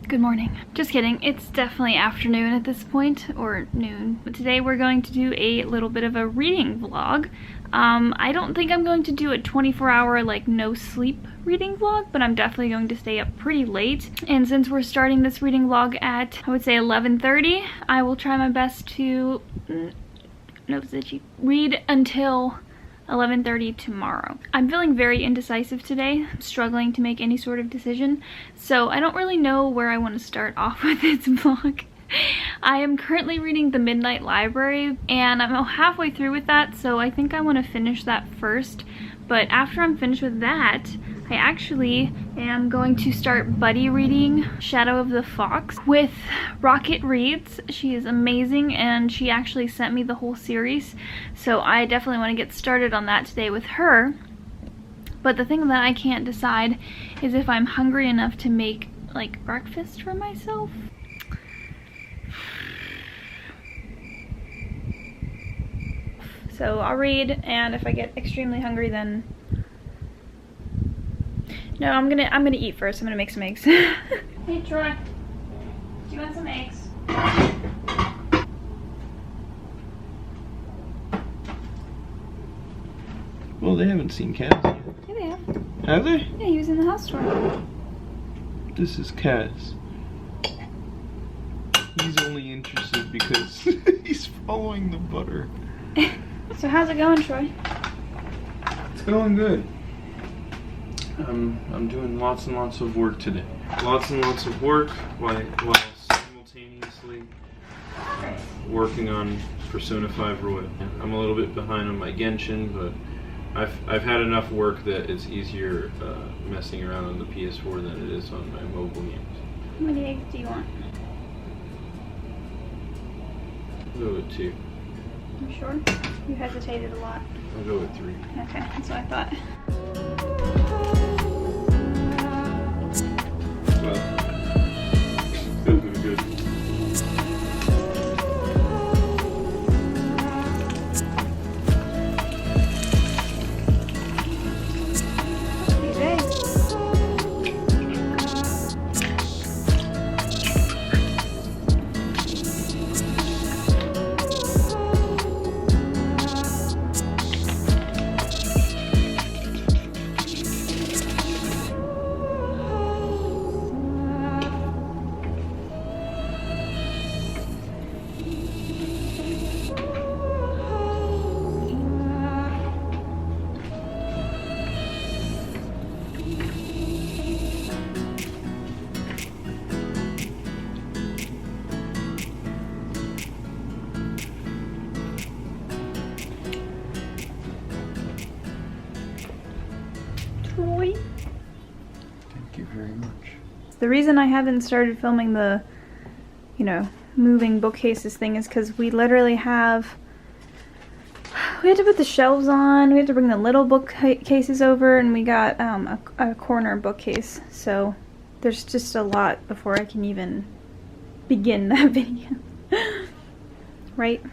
Good morning. Just kidding, it's definitely afternoon at this point, or noon. But today we're going to do a little bit of a reading vlog. I don't think I'm going to do a 24-hour like no sleep reading vlog, but I'm definitely going to stay up pretty late. And since we're starting this reading vlog at, I would say 11:30, I will try my best to read until 11:30 tomorrow. I'm feeling very indecisive today. I'm struggling to make any sort of decision, so I don't really know where I want to start off with this vlog. I am currently reading The Midnight Library, and I'm halfway through with that, so I think I want to finish that first. But after I'm finished with that, I actually am going to start buddy reading Shadow of the Fox with Rocket Reads. She is amazing, and she actually sent me the whole series, so I definitely want to get started on that today with her. But the thing that I can't decide is if I'm hungry enough to make like breakfast for myself. So I'll read, and if I get extremely hungry, then no, I'm gonna eat first. I'm gonna make some eggs. Hey Troy, do you want some eggs? Well, they haven't seen Kaz yet. Yeah, they have. Have they? Yeah, he was in the house tour. This is Kaz. He's only interested because he's following the butter. So how's it going, Troy? It's going good. I'm doing lots and lots of work today. Lots and lots of work while simultaneously working on Persona 5 Royal. I'm a little bit behind on my Genshin, but I've had enough work that it's easier messing around on the PS4 than it is on my mobile games. How many eggs do you want? I'll go with 2. You sure? You hesitated a lot. I'll go with 3. Okay, that's what I thought. Well, still doing good. These eggs. Troy. Thank you very much. The reason I haven't started filming the, moving bookcases thing is because we literally have, we had to put the shelves on, we had to bring the little bookcases over, and we got a corner bookcase, so there's just a lot before I can even begin that video. Right?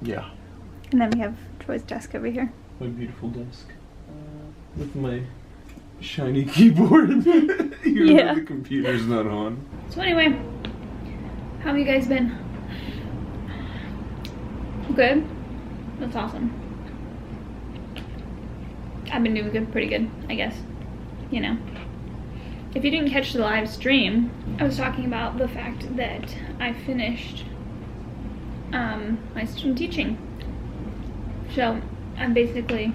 Yeah. And then we have Troy's desk over here. My beautiful desk. With my shiny keyboard. Even Yeah. though the computer's not on. So anyway, how have you guys been? Good? That's awesome. I've been doing good, pretty good, I guess. If you didn't catch the live stream, I was talking about the fact that I finished my student teaching. So I'm basically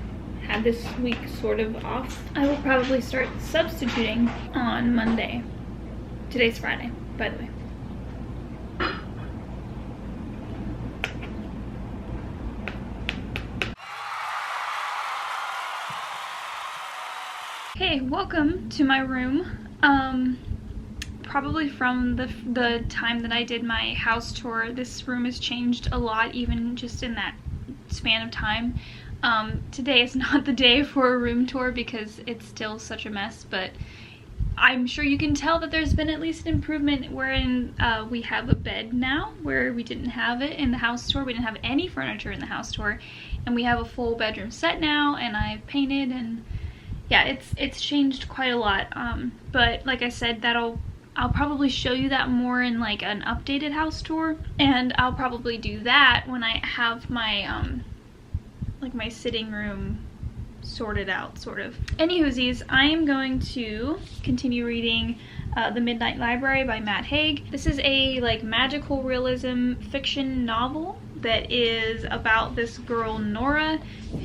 had this week sort of off. I will probably start substituting on Monday. Today's Friday, by the way. Hey, welcome to my room. Probably from the time that I did my house tour, this room has changed a lot, even just in that span of time. Today is not the day for a room tour because it's still such a mess, but I'm sure you can tell that there's been at least an improvement wherein we have a bed now where we didn't have it in the house tour. We didn't have any furniture in the house tour, and we have a full bedroom set now, and I've painted, and yeah, it's changed quite a lot. But like I said, I'll probably show you that more in like an updated house tour, and I'll probably do that when I have my like my sitting room sorted out, sort of. Anywhoosies, I am going to continue reading The Midnight Library by Haig. This is a like magical realism fiction novel that is about this girl Nora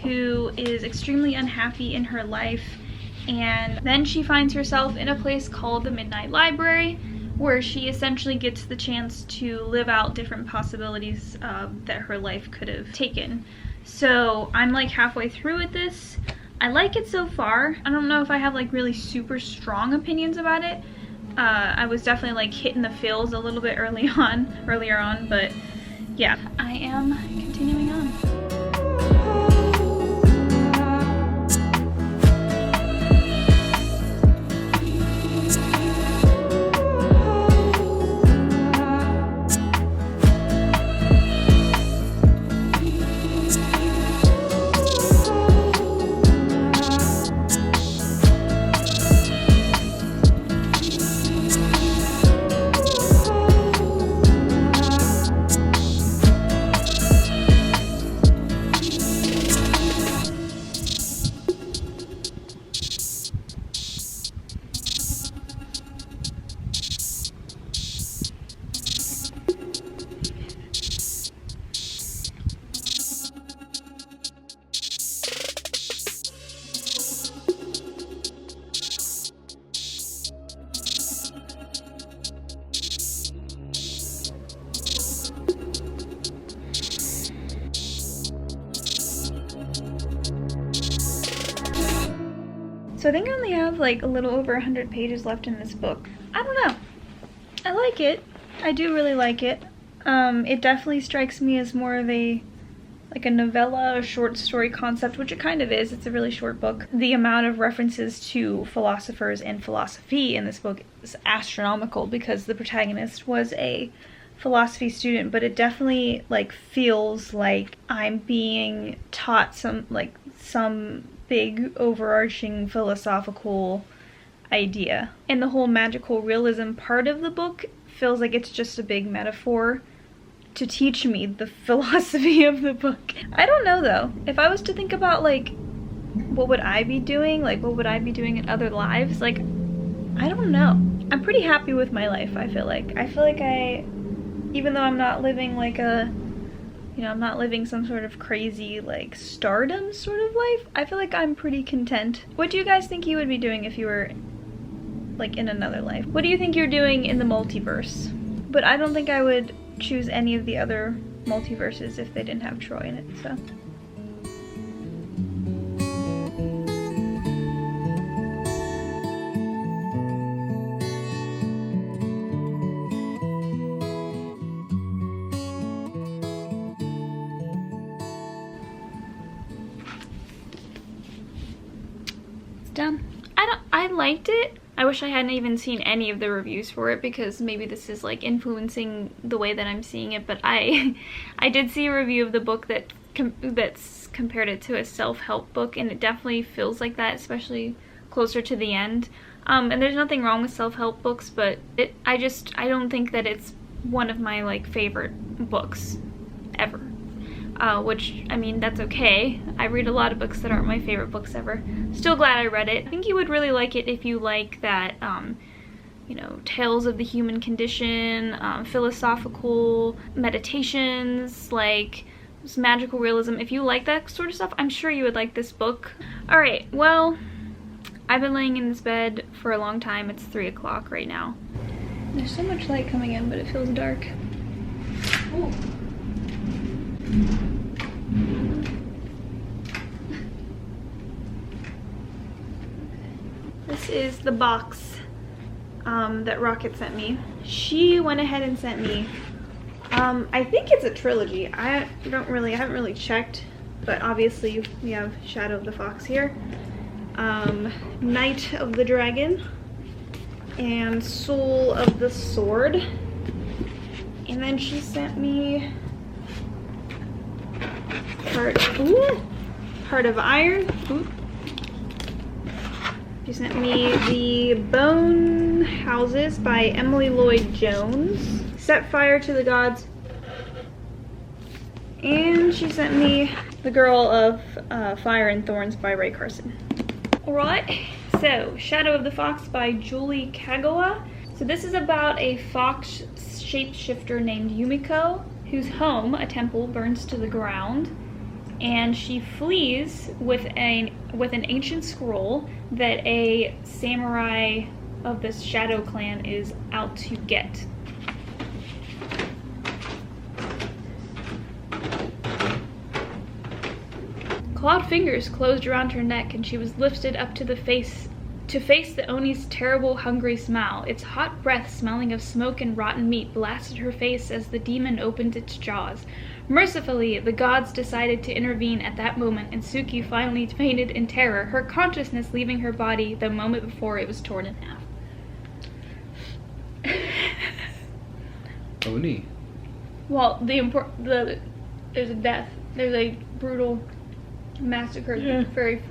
who is extremely unhappy in her life, and then she finds herself in a place called the Midnight Library where she essentially gets the chance to live out different possibilities that her life could have taken. So I'm like halfway through with this. I like it so far. I don't know if I have like really super strong opinions about it. I was definitely like hitting the feels a little bit earlier on, but yeah, I am continuing on. So I think I only have like a little over 100 pages left in this book. I don't know. I like it. I do really like it. It definitely strikes me as more of a like a novella, a short story concept, which it kind of is. It's a really short book. The amount of references to philosophers and philosophy in this book is astronomical because the protagonist was a philosophy student, but it definitely like feels like I'm being taught some big overarching philosophical idea. And the whole magical realism part of the book feels like it's just a big metaphor to teach me the philosophy of the book. I don't know though. If I was to think about like what would I be doing? Like what would I be doing in other lives? Like I don't know. I'm pretty happy with my life, I feel like. Even though I'm not living like I'm not living some sort of crazy, like, stardom sort of life, I feel like I'm pretty content. What do you guys think you would be doing if you were, like, in another life? What do you think you're doing in the multiverse? But I don't think I would choose any of the other multiverses if they didn't have Troy in it, so. Done. I liked it. I wish I hadn't even seen any of the reviews for it because maybe this is like influencing the way that I'm seeing it, but I did see a review of the book that's compared it to a self-help book, and it definitely feels like that, especially closer to the end. And there's nothing wrong with self-help books, but I don't think that it's one of my like favorite books ever. Which, I mean, that's okay. I read a lot of books that aren't my favorite books ever. Still glad I read it. I think you would really like it if you like that, you know, tales of the human condition, philosophical meditations, like magical realism. If you like that sort of stuff, I'm sure you would like this book. Alright, well, I've been laying in this bed for a long time. It's 3 o'clock right now. There's so much light coming in, but it feels dark. Ooh. This is the box that Rocket sent me. She went ahead and sent me, I think it's a trilogy. I haven't really checked, but obviously we have Shadow of the Fox here, Night of the Dragon, and Soul of the Sword. And then she sent me Heart of Iron, She sent me the Bone Houses by Emily Lloyd Jones. Set Fire to the Gods. And she sent me The Girl of Fire and Thorns by Ray Carson. Alright, so Shadow of the Fox by Julie Kagawa. So this is about a fox shapeshifter named Yumiko, whose home, a temple, burns to the ground. And she flees with an ancient scroll that a samurai of this Shadow clan is out to get. Clawed fingers closed around her neck, and she was lifted up to face the Oni's terrible, hungry smile. Its hot breath, smelling of smoke and rotten meat, blasted her face as the demon opened its jaws. Mercifully, the gods decided to intervene at that moment, and Suki finally fainted in terror, her consciousness leaving her body the moment before it was torn in half. Oni. Well, there's a death. There's a brutal massacre in the very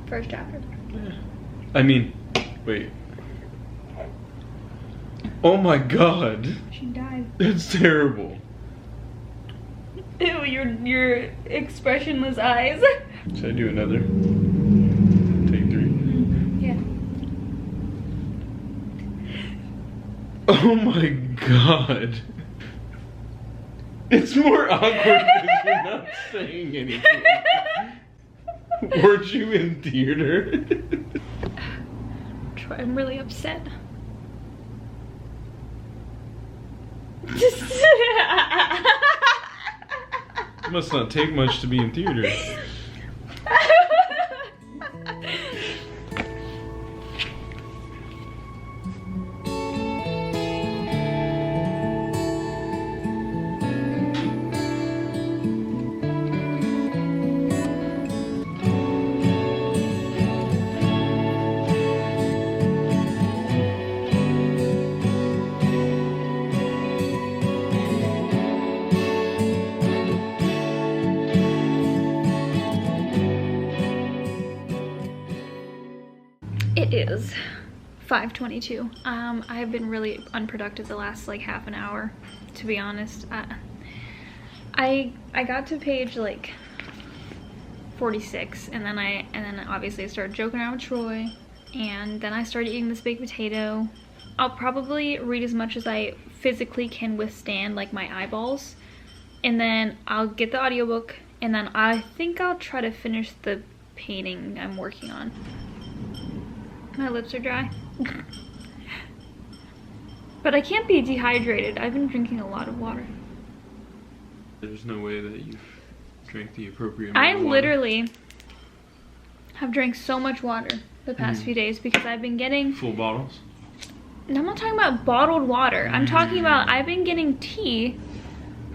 first chapter. Yeah. I mean, wait. Oh my god. She died. That's terrible. Ew, your expressionless eyes. Should I do another? Take 3. Yeah. Oh my god. It's more awkward because you're not saying anything. Weren't you in theater? Troy, I'm really upset. It must not take much to be in theater. It is 5:22. I have been really unproductive the last like half an hour, to be honest. I got to page like 46, and then obviously I started joking around with Troy, and then I started eating this baked potato. I'll probably read as much as I physically can withstand, like my eyeballs, and then I'll get the audiobook, and then I think I'll try to finish the painting I'm working on. My lips are dry. But I can't be dehydrated. I've been drinking a lot of water. There's no way that you've drank the appropriate amount I of water. literally have drank so much water the past few days because I've been getting... Full bottles? No, I'm not talking about bottled water. I'm talking about I've been getting tea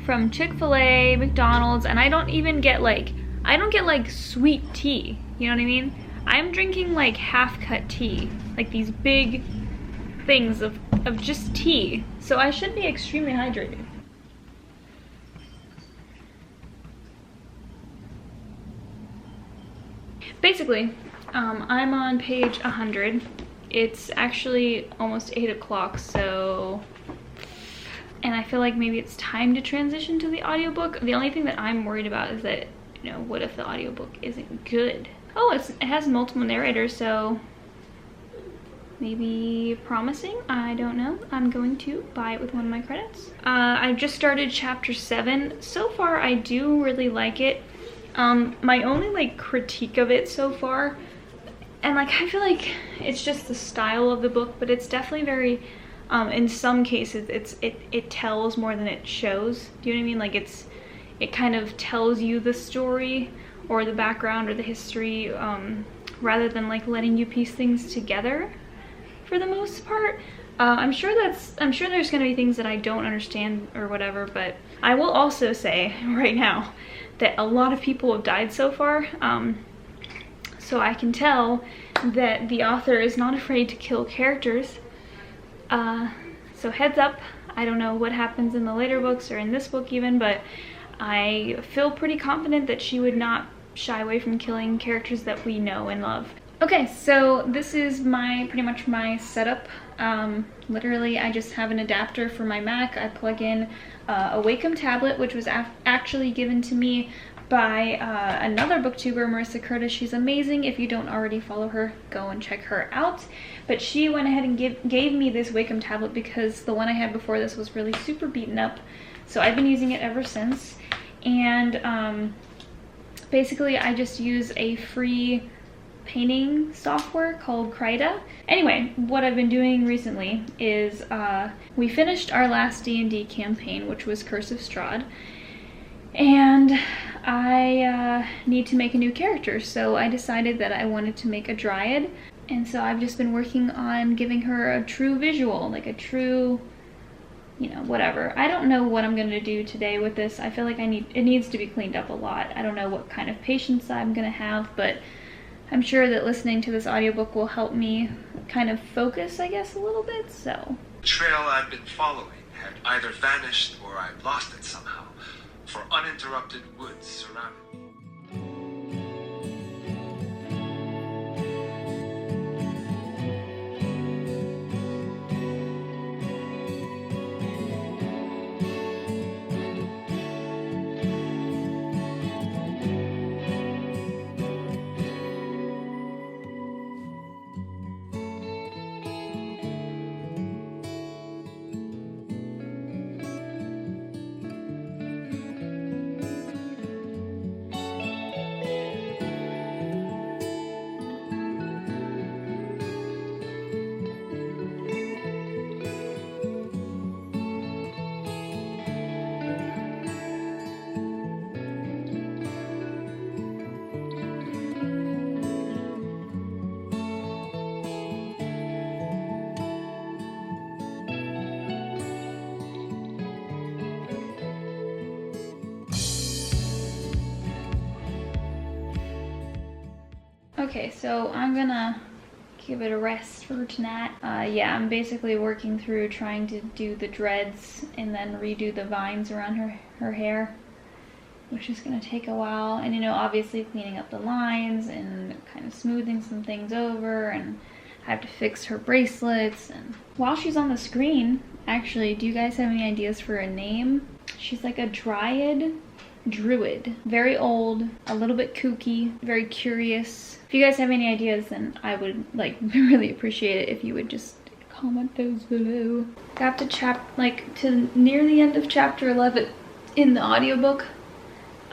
from Chick-fil-A, McDonald's, and I don't even get like... I don't get like sweet tea. You know what I mean? I'm drinking like half-cut tea, like these big things of just tea. So I should be extremely hydrated. Basically, I'm on page 100. It's actually almost 8 o'clock, so... And I feel like maybe it's time to transition to the audiobook. The only thing that I'm worried about is that, you know, what if the audiobook isn't good? Oh, it has multiple narrators, so maybe promising. I don't know. I'm going to buy it with one of my credits. I just started chapter 7. So far, I do really like it. My only like critique of it so far, and like I feel like it's just the style of the book, but it's definitely very, in some cases, it tells more than it shows. Do you know what I mean? Like it kind of tells you the story or the background or the history, rather than like letting you piece things together for the most part. I'm sure there's gonna be things that I don't understand or whatever, but I will also say right now that a lot of people have died so far, so I can tell that the author is not afraid to kill characters. So heads up, I don't know what happens in the later books or in this book even, but I feel pretty confident that she would not shy away from killing characters that we know and love. Okay, so this is pretty much my setup. Literally, I just have an adapter for my Mac. I plug in a Wacom tablet, which was actually given to me by another booktuber, Marissa Curtis. She's amazing. If you don't already follow her, go and check her out. But she went ahead and gave me this Wacom tablet because the one I had before this was really super beaten up. So I've been using it ever since. And basically, I just use a free painting software called Krita. Anyway, what I've been doing recently is we finished our last D&D campaign, which was Curse of Strahd, and I need to make a new character, so I decided that I wanted to make a dryad, and so I've just been working on giving her a true visual, like a true, you know, whatever. I don't know what I'm gonna do today with this. I feel like it needs to be cleaned up a lot. I don't know what kind of patience I'm gonna have, but I'm sure that listening to this audiobook will help me kind of focus, I guess, a little bit, so. The trail I'd been following had either vanished or I'd lost it somehow, for uninterrupted woods surrounded me. Okay, so I'm gonna give it a rest for tonight. Yeah, I'm basically working through trying to do the dreads and then redo the vines around her hair, which is gonna take a while. And, you know, obviously cleaning up the lines and kind of smoothing some things over, and I have to fix her bracelets. And while she's on the screen, actually, do you guys have any ideas for a name? She's like a dryad druid. Very old, a little bit kooky, very curious. If you guys have any ideas, then I would really appreciate it if you would just comment those below. Got to near the end of chapter 11 in the audiobook.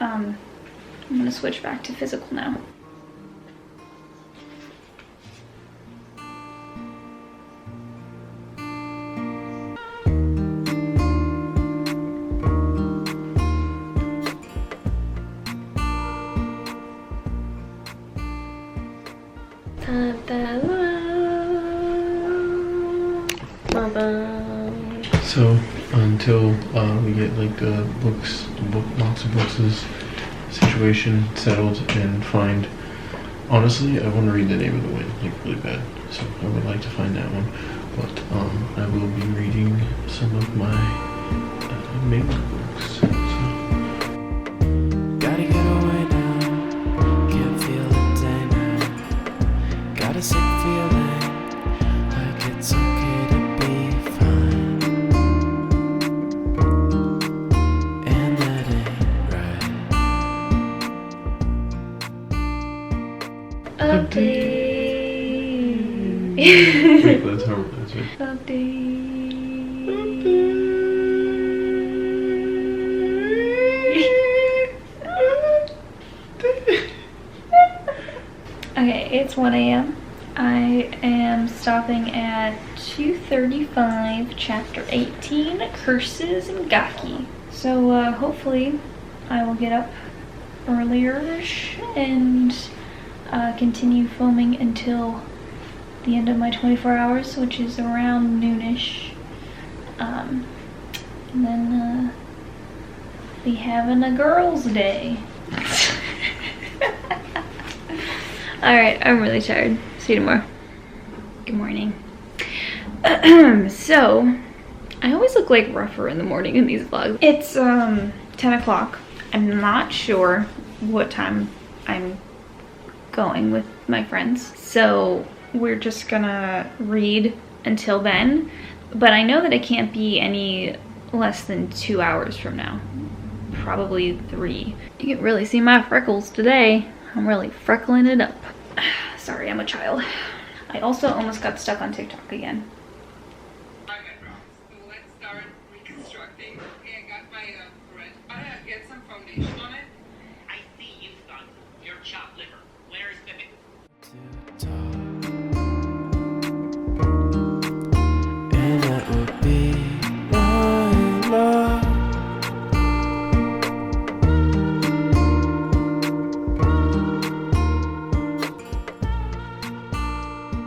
I'm gonna switch back to physical now. So until we get like the box of books situation settled and find, honestly, I want to read The Name of the Wind like really bad, so I would like to find that one. But I will be reading some of my main books. So. Gotta get away now, can't feel the day now. Got a sick feeling like it's okay to be fine, and that ain't right. Update. Wait, that's how that's it. Update. Okay, it's 1 a.m. I am stopping at 2:35, chapter 18, Curses and Gaki. So hopefully I will get up earlier and continue filming until the end of my 24 hours, which is around noonish. And then be having a girls' day. Alright, I'm really tired. See you tomorrow. Good morning. So, I always look like rougher in the morning in these vlogs. It's 10 o'clock. I'm not sure what time I'm going with my friends. So we're just gonna read until then. But I know that it can't be any less than 2 hours from now. Probably 3. You can really see my freckles today. I'm really freckling it up. Sorry, I'm a child. I also almost got stuck on TikTok again. Okay, so let's start reconstructing. Okay, I got my thread. I gotta get some foundation on it. I see you've done your chopped liver. Where's the to talk. And that would be my love.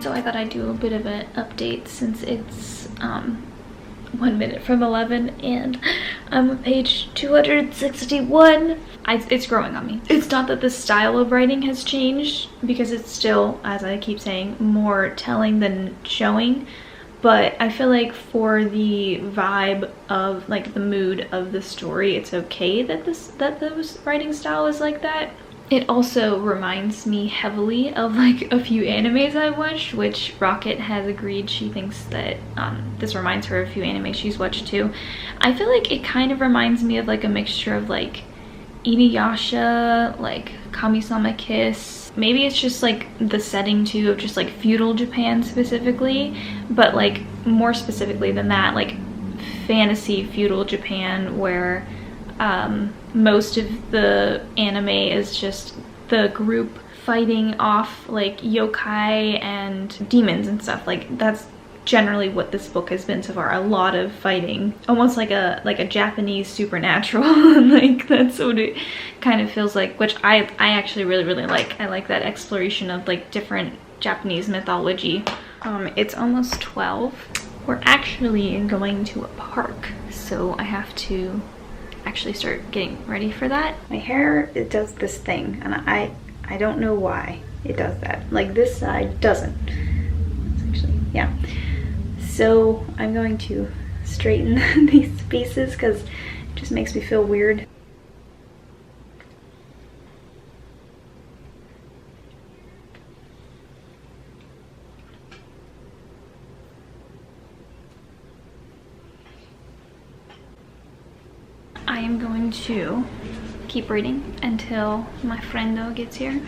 So I thought I'd do a bit of an update since it's 1 minute from 11 and I'm on page 261. It's growing on me. It's not that the style of writing has changed because it's still, as I keep saying, more telling than showing. But I feel like for the vibe of like the mood of the story, it's okay that the writing style is like that. It also reminds me heavily of like a few animes I've watched, which Rocket has agreed she thinks that this reminds her of a few animes she's watched too. I feel like it kind of reminds me of like a mixture of like Inuyasha, like Kami-sama Kiss. Maybe it's just like the setting too of just like feudal Japan specifically, but like more specifically than that, like fantasy feudal Japan where most of the anime is just the group fighting off like yokai and demons and stuff. Like that's generally what this book has been so far. A lot of fighting, almost like a Japanese supernatural. Like that's what it kind of feels like, which I actually really like. I like that exploration of like different Japanese mythology. It's almost 12. We're actually going to a park, so I have to actually start getting ready for that. My hair, it does this thing, and I don't know why it does that. Like this side doesn't. It's actually, yeah. So I'm going to straighten these pieces because it just makes me feel weird. I am going to keep reading until my friendo gets here,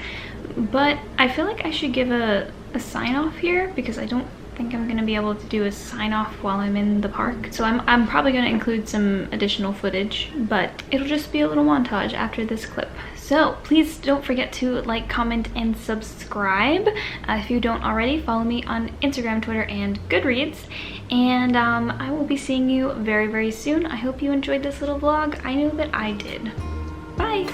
but I feel like I should give a sign off here because I don't think I'm gonna be able to do a sign off while I'm in the park. So I'm probably gonna include some additional footage, but it'll just be a little montage after this clip. So please don't forget to like, comment, and subscribe. If you don't already, follow me on Instagram, Twitter, and Goodreads. And I will be seeing you very soon. I hope you enjoyed this little vlog. I know that I did. Bye!